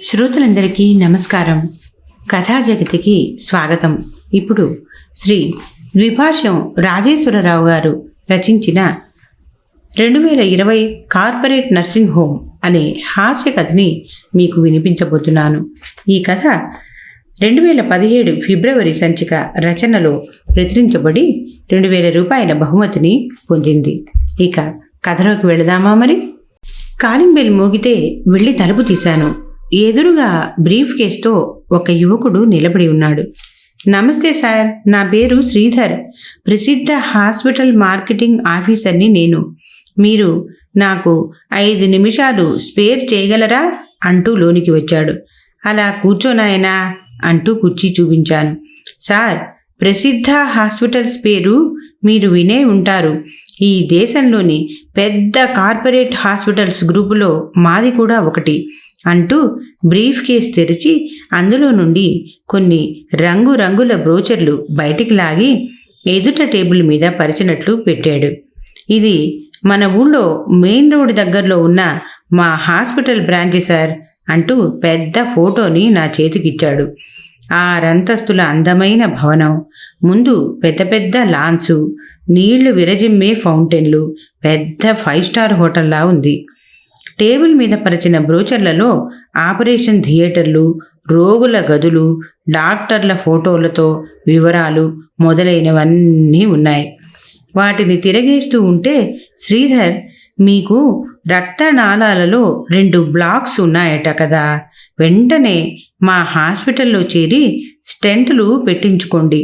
శ్రోతలందరికీ నమస్కారం. కథా జగతికి స్వాగతం. ఇప్పుడు శ్రీ ద్విభాష్యం రాజేశ్వరరావు గారు రచించిన 2020 కార్పొరేట్ నర్సింగ్ హోమ్ అనే హాస్య కథని మీకు వినిపించబోతున్నాను. ఈ కథ 2017 ఫిబ్రవరి సంచిక రచనలో ప్రచురించబడి 2000 రూపాయల బహుమతిని పొందింది. ఇక కథలోకి వెళదామా మరి? కాలింగ్ బెల్ మోగితే వెళ్ళి తలుపు తీశాను. ఎదురుగా బ్రీఫ్ కేస్తో ఒక యువకుడు నిలబడి ఉన్నాడు. నమస్తే సార్, నా పేరు శ్రీధర్, ప్రసిద్ధ హాస్పిటల్ మార్కెటింగ్ ఆఫీసర్ని నేను. మీరు నాకు 5 నిమిషాలు స్పేర్ చేయగలరా అంటూ లోనికి వచ్చాడు. అలా కూర్చోనాయనా అంటూ కుర్చీ చూపించాను. సార్, ప్రసిద్ధ హాస్పిటల్స్ పేరు మీరు వినే ఉంటారు. ఈ దేశంలోని పెద్ద కార్పొరేట్ హాస్పిటల్స్ గ్రూపులో మాది కూడా ఒకటి అంటూ బ్రీఫ్ కేస్ తెరిచి అందులో నుండి కొన్ని రంగురంగుల బ్రోచర్లు బయటికి లాగి ఎదుట టేబుల్ మీద పరిచినట్లు పెట్టాడు. ఇది మన ఊళ్ళో మెయిన్ రోడ్ దగ్గరలో ఉన్న మా హాస్పిటల్ బ్రాంచ్ సార్ అంటూ పెద్ద ఫోటోని నా చేతికిచ్చాడు. 6 అంతస్తుల అందమైన భవనం, ముందు పెద్ద పెద్ద లాన్సు, నీళ్లు విరజిమ్మే ఫౌంటైన్లు, పెద్ద 5 స్టార్ హోటల్లా ఉంది. టేబుల్ మీద పరిచిన బ్రోచర్లలో ఆపరేషన్ థియేటర్లు, రోగుల గదులు, డాక్టర్ల ఫోటోలతో వివరాలు మొదలైనవన్నీ ఉన్నాయి. వాటిని తిరగేస్తూ ఉంటే, శ్రీధర్, మీకు రక్తనాళాలలో 2 బ్లాక్స్ ఉన్నాయట కదా, వెంటనే మా హాస్పిటల్లో చేరి స్టెంట్లు పెట్టించుకోండి.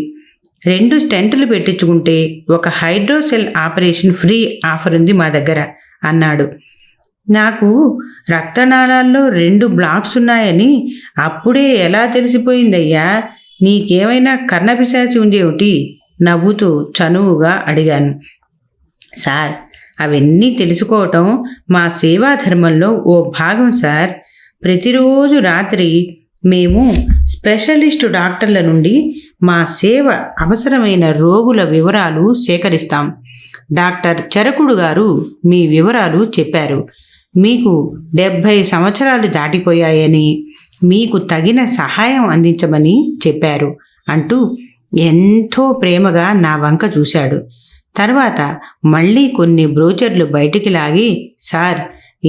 2 స్టెంట్లు పెట్టించుకుంటే ఒక హైడ్రోసెల్ ఆపరేషన్ ఫ్రీ ఆఫర్ ఉంది మా దగ్గర అన్నాడు. నాకు రక్తనాళాల్లో 2 బ్లాక్స్ ఉన్నాయని అప్పుడే ఎలా తెలిసిపోయిందయ్యా? నీకేమైనా కర్ణపిశాచి ఉందేమిటి? నవ్వుతూ చనువుగా అడిగాను. సార్, అవన్నీ తెలుసుకోవటం మా సేవాధర్మంలో ఓ భాగం సార్. ప్రతిరోజు రాత్రి మేము స్పెషలిస్టు డాక్టర్ల నుండి మా సేవ అవసరమైన రోగుల వివరాలు సేకరిస్తాం. డాక్టర్ చెరకుడు గారు మీ వివరాలు చెప్పారు. మీకు 70 సంవత్సరాలు దాటిపోయాయని, మీకు తగిన సహాయం అందించమని చెప్పారు అంటూ ఎంతో ప్రేమగా నా వంక చూశాడు. తర్వాత మళ్ళీ కొన్ని బ్రోచర్లు బయటికి లాగి, సార్,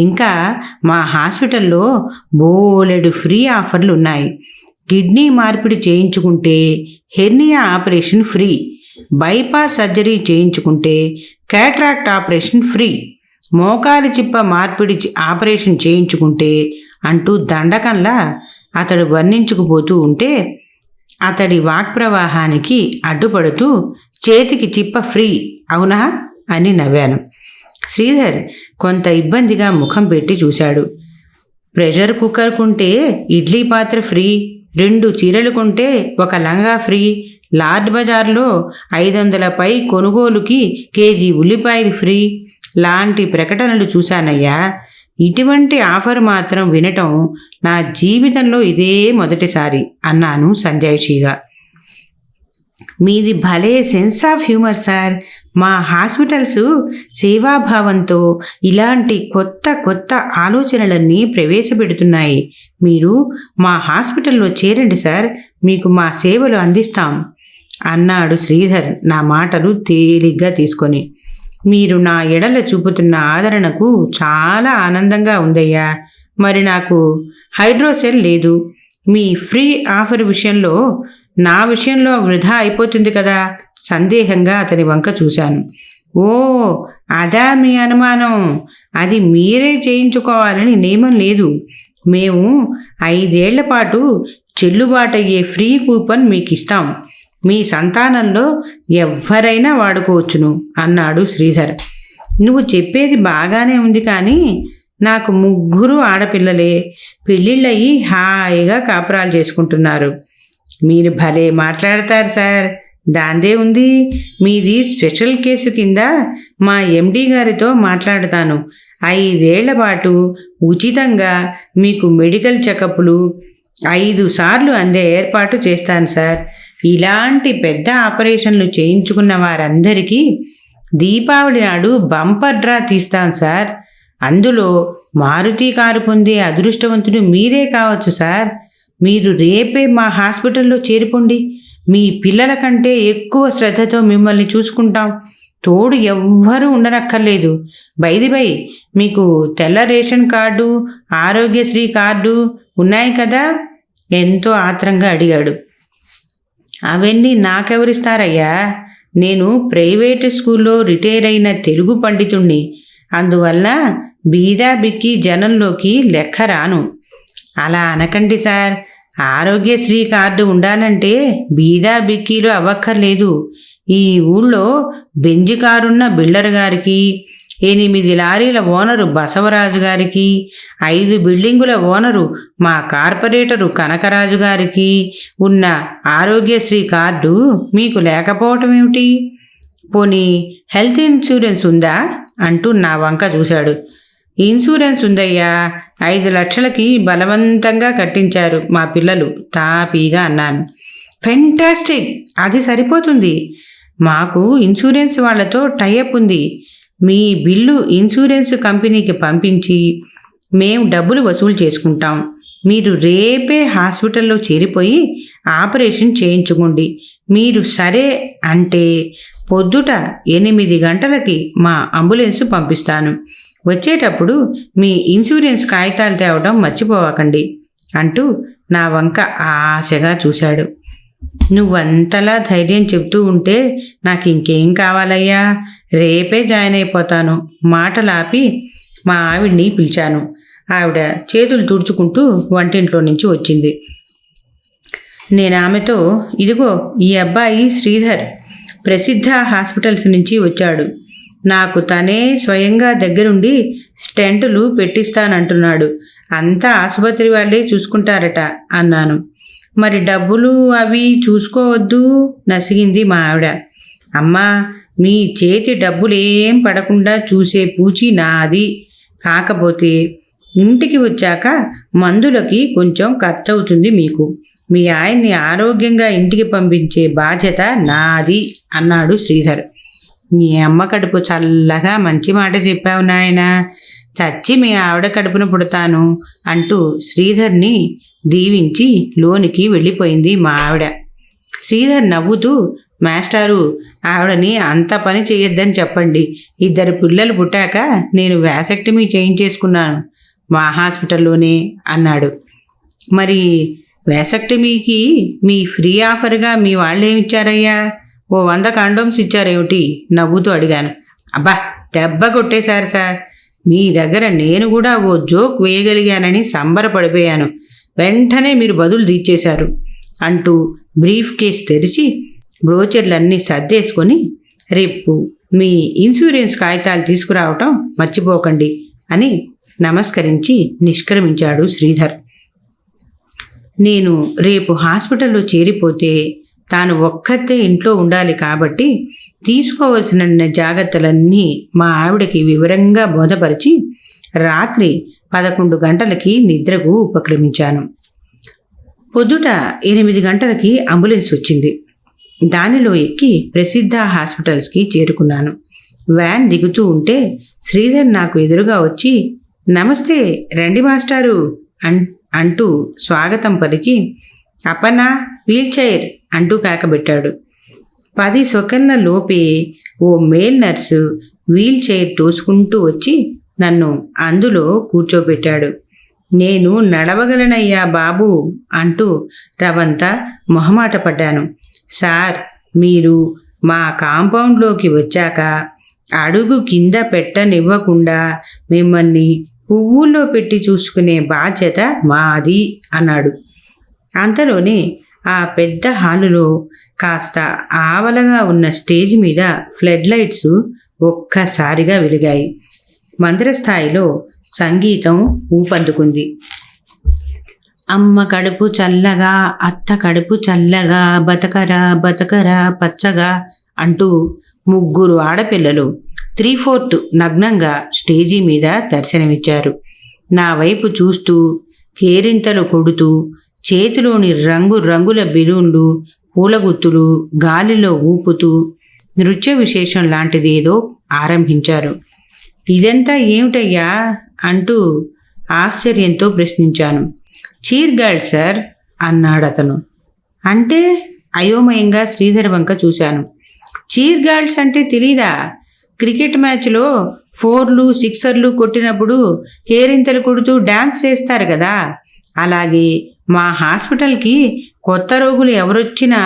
ఇంకా మా హాస్పిటల్లో బోలెడు ఫ్రీ ఆఫర్లు ఉన్నాయి. కిడ్నీ మార్పిడి చేయించుకుంటే hernia operation free, bypass surgery చేయించుకుంటే క్యాట్రాక్ట్ ఆపరేషన్ ఫ్రీ, మోకాలి చిప్ప మార్పిడి ఆపరేషన్ చేయించుకుంటే అంటూ దండకంలా అతడు వర్ణించుకుపోతూ ఉంటే అతడి వాక్ప్రవాహానికి అడ్డుపడుతూ చేతికి చిప్ప ఫ్రీ అవునా అని నవ్వాను. శ్రీధర్ కొంత ఇబ్బందిగా ముఖం పెట్టి చూశాడు. ప్రెషర్ కుక్కర్ కొంటే ఇడ్లీ పాత్ర ఫ్రీ, 2 చీరలు కొంటే ఒక లంగా ఫ్రీ, లార్డ్ బజార్లో 500 పై కొనుగోలుకి కేజీ ఉల్లిపాయలు ఫ్రీ లాంటి ప్రకటనలు చూశానయ్యా. ఇటువంటి ఆఫర్ మాత్రం వినటం నా జీవితంలో ఇదే మొదటిసారి అన్నాను సంజాయిషీగా. మీది భలే సెన్స్ ఆఫ్ హ్యూమర్ సార్. మా హాస్పిటల్స్ సేవాభావంతో ఇలాంటి కొత్త కొత్త ఆలోచనలన్నీ ప్రవేశపెడుతున్నాయి. మీరు మా హాస్పిటల్లో చేరండి సార్, మీకు మా సేవలు అందిస్తాం అన్నాడు శ్రీధర్ నా మాటలు తేలిగ్గా తీసుకొని. మీరు నా ఎడల చూపుతున్న ఆదరణకు చాలా ఆనందంగా ఉందయ్యా. మరి నాకు హైడ్రోసెల్ లేదు. మీ ఫ్రీ ఆఫర్ విషయంలో నా విషయంలో వృధా అయిపోతుంది కదా? సందేహంగా అతని వంక చూశాను. ఓ, అదా మీ అనుమానం? అది మీరే చేయించుకోవాలని నియమం లేదు. మేము 5 ఏళ్ల పాటు చెల్లుబాటయ్యే ఫ్రీ కూపన్ మీకు ఇస్తాం. మీ సంతానంలో ఎవ్వరైనా వాడుకోవచ్చును అన్నాడు శ్రీధర్. నువ్వు చెప్పేది బాగానే ఉంది, కానీ నాకు 3 ఆడపిల్లలే, పెళ్ళిళ్ళయి హాయిగా కాపురాలు చేసుకుంటున్నారు. మీరు భలే మాట్లాడతారు సార్. దాందే ఉంది, మీది స్పెషల్ కేసు కింద మా ఎండి గారితో మాట్లాడతాను. 5 ఏళ్ల పాటు ఉచితంగా మీకు మెడికల్ చెకప్లు 5 సార్లు అందే ఏర్పాటు చేస్తాను సార్. ఇలాంటి పెద్ద ఆపరేషన్లు చేయించుకున్న వారందరికీ దీపావళి నాడు బంపర్ డ్రా తీస్తాను సార్. అందులో మారుతి కారు పొందే అదృష్టవంతుడు మీరే కావచ్చు సార్. మీరు రేపే మా హాస్పిటల్లో చేరిపోండి. మీ పిల్లల కంటే ఎక్కువ శ్రద్ధతో మిమ్మల్ని చూసుకుంటాం. తోడు ఎవ్వరూ ఉండనక్కర్లేదు. బై మీకు తెల్ల రేషన్ కార్డు, ఆరోగ్యశ్రీ కార్డు ఉన్నాయి కదా? ఎంతో ఆత్రంగా అడిగాడు. అవన్నీ నాకెవరిస్తారయ్యా? నేను ప్రైవేటు స్కూల్లో రిటైర్ అయిన తెలుగు పండితుణ్ణి. అందువల్ల బీదా బిక్కి జనంలోకి లెక్క రాను. అలా అనకండి సార్. ఆరోగ్యశ్రీ కార్డు ఉండాలంటే బీదా బిక్కీలు అవ్వక్కర్లేదు. ఈ ఊళ్ళో బెంజి కారున్న బిల్డర్ గారికి, 8 లారీల ఓనరు బసవరాజు గారికి, 5 బిల్డింగుల ఓనరు మా కార్పొరేటరు కనకరాజు గారికి ఉన్న ఆరోగ్యశ్రీ కార్డు మీకు లేకపోవటం ఏమిటి? పోనీ హెల్త్ ఇన్సూరెన్స్ ఉందా అంటూ నా వంక చూశాడు. ఇన్సూరెన్స్ ఉందయ్యా. 5 లక్షలకి బలవంతంగా కట్టించారు మా పిల్లలు తాపీగా అన్నాను. ఫెంటాస్టిక్, అది సరిపోతుంది. మాకు ఇన్సూరెన్స్ వాళ్ళతో టైఅప్ ఉంది. మీ బిల్లు ఇన్సూరెన్స్ కంపెనీకి పంపించి మేము డబ్బులు వసూలు చేసుకుంటాం. మీరు రేపే హాస్పిటల్లో చేరిపోయి ఆపరేషన్ చేయించుకోండి. మీరు సరే అంటే పొద్దుట 8 గంటలకి మా అంబులెన్స్ పంపిస్తాను. వచ్చేటప్పుడు మీ ఇన్సూరెన్స్ కాగితాలు తేవడం మర్చిపోవకండి అంటూ నా వంక ఆశగా చూశాడు. నువ్వంతలా ధైర్యం చెప్తూ ఉంటే నాకు ఇంకేం కావాలయ్యా? రేపే జాయిన్ అయిపోతాను. మాటలాపి మా ఆవిడ్ని పిలిచాను. ఆవిడ చేతులు తుడుచుకుంటూ వంటింట్లో నుంచి వచ్చింది. నేను ఆమెతో, ఇదిగో ఈ అబ్బాయి శ్రీధర్ ప్రసిద్ధ హాస్పిటల్స్ నుంచి వచ్చాడు. నాకు తనే స్వయంగా దగ్గరుండి స్టెంటులు పెట్టిస్తానంటున్నాడు. అంతా ఆసుపత్రి వాళ్ళే చూసుకుంటారట అన్నాను. మరి డబ్బులు అవి చూసుకోవద్దు నసిగింది మా ఆవిడ. అమ్మా, మీ చేతి డబ్బులేం పడకుండా చూసే పూచి నాది. కాకపోతే ఇంటికి వచ్చాక మందులకి కొంచెం ఖర్చు అవుతుంది మీకు. మీ ఆయన్ని ఆరోగ్యంగా ఇంటికి పంపించే బాధ్యత నాది అన్నాడు శ్రీధర్. నీ అమ్మ కడుపు చల్లగా మంచి మాట చెప్పావు నాయనా. చచ్చి మీ ఆవిడ కడుపున పుడతాను అంటూ శ్రీధర్ని దీవించి లోనికి వెళ్ళిపోయింది మా ఆవిడ. శ్రీధర్ నవ్వుతూ, మాస్టారు, ఆవిడని అంత పని చేయొద్దని చెప్పండి. 2 పిల్లలు పుట్టాక నేను వ్యాసెక్టమీ చేయించేసుకున్నాను మా హాస్పిటల్లోనే అన్నాడు. మరి వ్యాసెక్టమీకి మీ ఫ్రీ ఆఫర్గా మీ వాళ్ళు ఏమిచ్చారయ్యా? ఓ 100 కాండోమ్స్ ఇచ్చారేమిటి? నవ్వుతూ అడిగాను. అబ్బా, దెబ్బ కొట్టేశారు సార్. మీ దగ్గర నేను కూడా ఓ జోక్ వేయగలిగానని సంబరపడిపోయాను. వెంటనే మీరు బదులు తీర్చేశారు అంటూ బ్రీఫ్ కేస్ తెరిచి బ్రోచర్లన్నీ సర్దేసుకొని, రేపు మీ ఇన్సూరెన్స్ కాగితాలు తీసుకురావటం మర్చిపోకండి అని నమస్కరించి నిష్క్రమించాడు శ్రీధర్. నేను రేపు హాస్పిటల్లో చేరిపోతే తాను ఒక్కతే ఇంట్లో ఉండాలి కాబట్టి తీసుకోవలసిన జాగ్రత్తలన్నీ మా ఆవిడకి వివరంగా బోధపరిచి రాత్రి 11 గంటలకి నిద్రకు ఉపక్రమించాను. పొద్దుట 8 గంటలకి అంబులెన్స్ వచ్చింది. దానిలో ఎక్కి ప్రసిద్ధ హాస్పిటల్స్కి చేరుకున్నాను. వ్యాన్ దిగుతూ ఉంటే శ్రీధర్ నాకు ఎదురుగా వచ్చి, నమస్తే, రండి మాస్టారు అంటూ స్వాగతం పలికి, అప్పన్నా, వీల్ చైర్ అంటూ కాకబెట్టాడు. 10 సెకన్ల లోపే ఓ మేల్ నర్సు వీల్ చైర్ తోసుకుంటూ వచ్చి నన్ను అందులో కూర్చోబెట్టాడు. నేను నడవగలనయ్యా బాబు అంటూ రవంతా మొహమాట పడ్డాను. సార్, మీరు మా కాంపౌండ్లోకి వచ్చాక అడుగు కింద పెట్టనివ్వకుండా మిమ్మల్ని పువ్వుల్లో పెట్టి చూసుకునే బాధ్యత మాది అన్నాడు. అంతలోనే ఆ పెద్ద హాలులో కాస్త ఆవలగా ఉన్న స్టేజ్ మీద ఫ్లడ్ లైట్స్ ఒక్కసారిగా వెలిగాయి. మంత్రస్థాయిలో సంగీతం ఊపందుకుంది. అమ్మ కడుపు చల్లగా, అత్త కడుపు చల్లగా, బతకరా బతకరా పచ్చగా అంటూ 3 ఆడపిల్లలు 3/4 నగ్నంగా స్టేజీ మీద దర్శనమిచ్చారు. నా వైపు చూస్తూ కేరింతలు కొడుతూ చేతిలోని రంగుల బెలూన్లు, పూలగుత్తులు గాలిలో ఊపుతూ నృత్య విశేషం లాంటిదేదో ఆరంభించారు. ఇదంతా ఏమిటయ్యా అంటూ ఆశ్చర్యంతో ప్రశ్నించాను. చీర్ గర్ల్ సార్ అన్నాడు అతను. అంటే? అయోమయంగా శ్రీధర్ వంక చూశాను. చీర్ గర్ల్స్ అంటే తెలీదా? క్రికెట్ మ్యాచ్లో 4లు 6లు కొట్టినప్పుడు కేరింతలు కొడుతూ డ్యాన్స్ చేస్తారు కదా, అలాగే మా హాస్పిటల్కి కొత్త రోగులు ఎవరొచ్చినా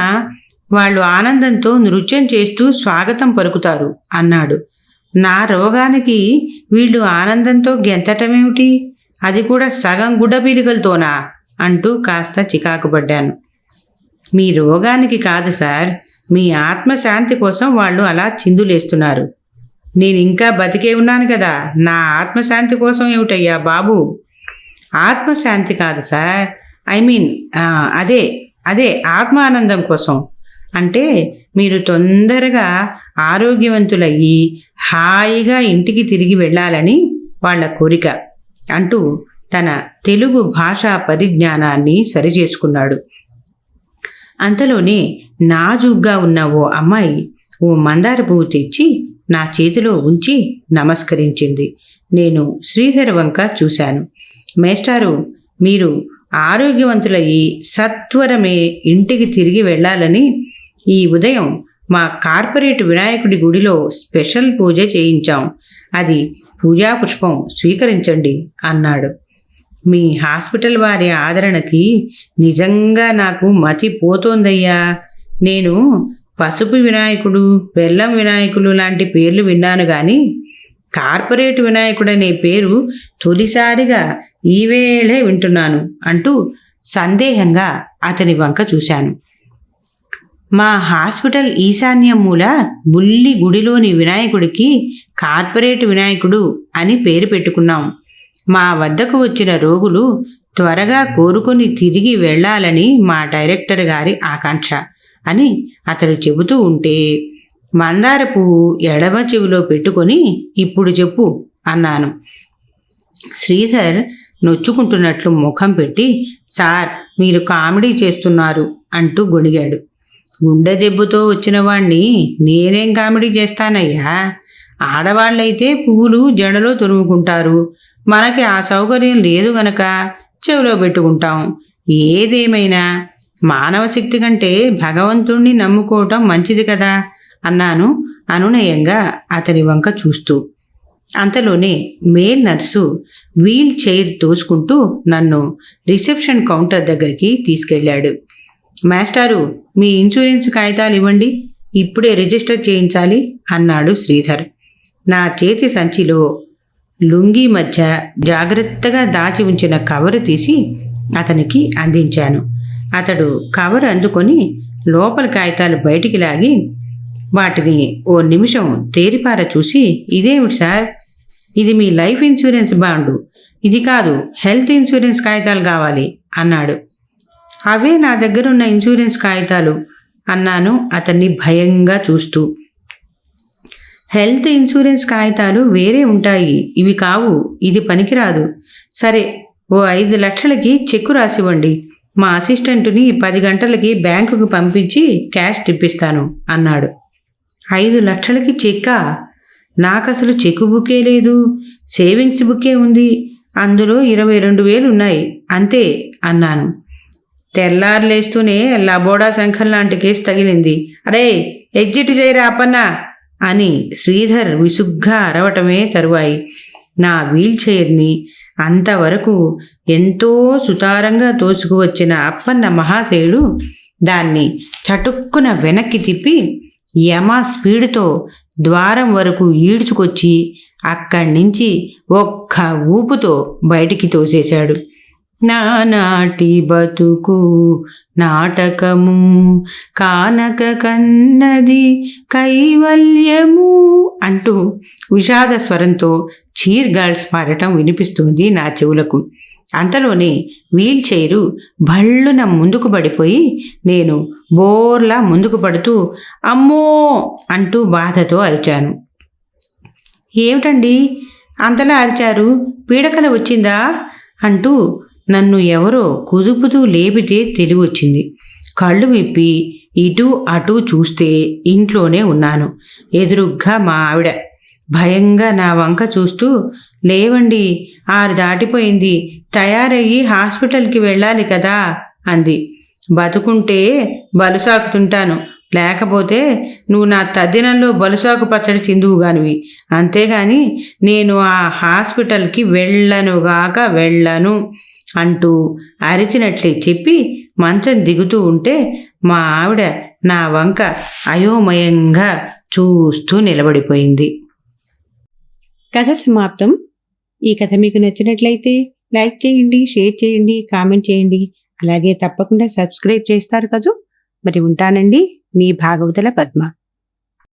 వాళ్ళు ఆనందంతో నృత్యం చేస్తూ స్వాగతం పలుకుతారు అన్నాడు. నా రోగానికి వీళ్ళు ఆనందంతో గెంతటమేమిటి? అది కూడా సగం గుడ్డపీలికలతోనా అంటూ కాస్త చికాకుపడ్డాను. మీ రోగానికి కాదు సార్, మీ ఆత్మశాంతి కోసం వాళ్ళు అలా చిందులేస్తున్నారు. నేను ఇంకా బతికే ఉన్నాను కదా, నా ఆత్మశాంతి కోసం ఏమిటయ్యా బాబు? ఆత్మశాంతి కాదు సార్, అదే అదే ఆత్మానందం కోసం. అంటే మీరు తొందరగా ఆరోగ్యవంతులయ్యి హాయిగా ఇంటికి తిరిగి వెళ్ళాలని వాళ్ళ కోరిక అంటూ తన తెలుగు భాషా పరిజ్ఞానాన్ని సరిచేసుకున్నాడు. అంతలోనే నాజూగ్గా ఉన్న ఓ అమ్మాయి ఓ మందార పువ్వు తెచ్చి నా చేతిలో ఉంచి నమస్కరించింది. నేను శ్రీధర్ వంక చూశాను. మేస్టారు, మీరు ఆరోగ్యవంతులయ్యి సత్వరమే ఇంటికి తిరిగి వెళ్ళాలని ఈ ఉదయం మా కార్పొరేట్ వినాయకుడి గుడిలో స్పెషల్ పూజ చేయించాం. అది పూజా పుష్పం స్వీకరించండి అన్నాడు. మీ హాస్పిటల్ వారి ఆదరణకి నిజంగా నాకు మతి పోతోందయ్యా. నేను పసుపు వినాయకుడు, బెల్లం వినాయకులు లాంటి పేర్లు విన్నాను కానీ కార్పొరేట్ వినాయకుడనే పేరు తొలిసారిగా ఈవేళే వింటున్నాను అంటూ సందేహంగా అతని వంక చూశాను. మా హాస్పిటల్ ఈశాన్య మూల బుల్లి గుడిలోని వినాయకుడికి కార్పొరేట్ వినాయకుడు అని పేరు పెట్టుకున్నాం. మా వద్దకు వచ్చిన రోగులు త్వరగా కోరుకొని తిరిగి వెళ్ళాలని మా డైరెక్టర్ గారి ఆకాంక్ష అని అతడు చెబుతూ ఉంటే మందార పువ్వు ఎడమ చెవిలో పెట్టుకొని ఇప్పుడు చెప్పు అన్నాను. శ్రీధర్ నొచ్చుకుంటున్నట్లు ముఖం పెట్టి, సార్ మీరు కామెడీ చేస్తున్నారు అంటూ గొణిగాడు. గుండె దెబ్బతో వచ్చిన వాణ్ణి నేనేం కామెడీ చేస్తానయ్యా? ఆడవాళ్ళైతే పువ్వులు జడలో తురుముకుంటారు, మనకి ఆ సౌకర్యం లేదు గనక చెవిలో పెట్టుకుంటాం. ఏదేమైనా మానవ శక్తి కంటే భగవంతుణ్ణి నమ్ముకోవటం మంచిది కదా అన్నాను అనునయంగా అతని వంక చూస్తూ. అంతలోనే మేల్ నర్సు వీల్ చైర్ తోసుకుంటూ నన్ను రిసెప్షన్ కౌంటర్ దగ్గరికి తీసుకెళ్ళాడు. మాస్టారు, మీ ఇన్సూరెన్స్ కాగితాలు ఇవ్వండి, ఇప్పుడే రిజిస్టర్ చేయించాలి అన్నాడు శ్రీధర్. నా చేతి సంచిలో లుంగీ మధ్య జాగ్రత్తగా దాచి ఉంచిన కవరు తీసి అతనికి అందించాను. అతడు కవరు అందుకొని లోపల కాగితాలు బయటికి లాగి వాటిని ఓ నిమిషం తేరిపార చూసి, ఇదేమిటి సార్, ఇది మీ లైఫ్ ఇన్సూరెన్స్ బాండు, ఇది కాదు హెల్త్ ఇన్సూరెన్స్ కాగితాలు కావాలి అన్నాడు. అవే నా దగ్గరున్న ఇన్సూరెన్స్ కాగితాలు అన్నాను అతన్ని భయంగా చూస్తూ. హెల్త్ ఇన్సూరెన్స్ కాగితాలు వేరే ఉంటాయి, ఇవి కావు, ఇది పనికిరాదు. సరే, ఓ 5 లక్షలకి చెక్కు రాసివ్వండి, మా అసిస్టెంటుని 10 గంటలకి బ్యాంకుకు పంపించి క్యాష్ తిప్పిస్తాను అన్నాడు. 5 లక్షలకి చెక్కా? నాకసలు చెక్కు బుక్కే లేదు, సేవింగ్స్ బుక్కే ఉంది, అందులో 22,000 ఉన్నాయి అంతే అన్నాను. తెల్లారులేస్తూనే లబోడా శంఖం లాంటి కేసు తగిలింది, అరే ఎగ్జిట్ చేయరా అప్పన్నా అని శ్రీధర్ విసుగ్గా అరవటమే తరువాయి. నా వీల్ చైర్ని అంతవరకు ఎంతో సుతారంగా తోసుకువచ్చిన అప్పన్న మహాశయుడు దాన్ని చటుక్కున వెనక్కి తిప్పి యమ స్పీడుతో ద్వారం వరకు ఈడ్చుకొచ్చి అక్కడి నుంచి ఒక్క ఊపుతో బయటికి తోసేశాడు. నానాటి బతుకు నాటకము కానక కన్నది కైవల్యము అంటూ విషాద స్వరంతో చీర్ గర్ల్స్ పాడటం వినిపిస్తుంది నా చెవులకు. అంతలోనే వీల్ చైరు భళ్ళున ముందుకు పడిపోయి నేను బోర్లా ముందుకు పడుతూ అమ్మో అంటూ బాధతో అరిచాను. ఏమిటండి అంతలా అరిచారు, పీడకల వచ్చిందా అంటూ నన్ను ఎవరో కుదుపుతూ లేపితే తెలివొచ్చింది. కళ్ళు విప్పి ఇటు అటు చూస్తే ఇంట్లోనే ఉన్నాను. ఎదురుగ్గా మా ఆవిడ భయంగా నా వంక చూస్తూ, లేవండి, 6 దాటిపోయింది, తయారయ్యి హాస్పిటల్కి వెళ్ళాలి కదా అంది. బతుకుంటే బలుసాకుతుంటాను, లేకపోతే నువ్వు నా తద్దినంలో బలుసాకు పచ్చడి చిందువుగానివి, అంతేగాని నేను ఆ హాస్పిటల్కి వెళ్ళను అంటూ అరిచినట్లే చెప్పి మంచం దిగుతూ ఉంటే మా ఆవిడ నా వంక అయోమయంగా చూస్తూ నిలబడిపోయింది. కథ సమాప్తం. ఈ కథ మీకు నచ్చినట్లయితే లైక్ చేయండి, షేర్ చేయండి, కామెంట్ చేయండి. అలాగే తప్పకుండా సబ్స్క్రైబ్ చేస్తారు కదూ. మరి ఉంటానండి, మీ భాగవతుల పద్మ.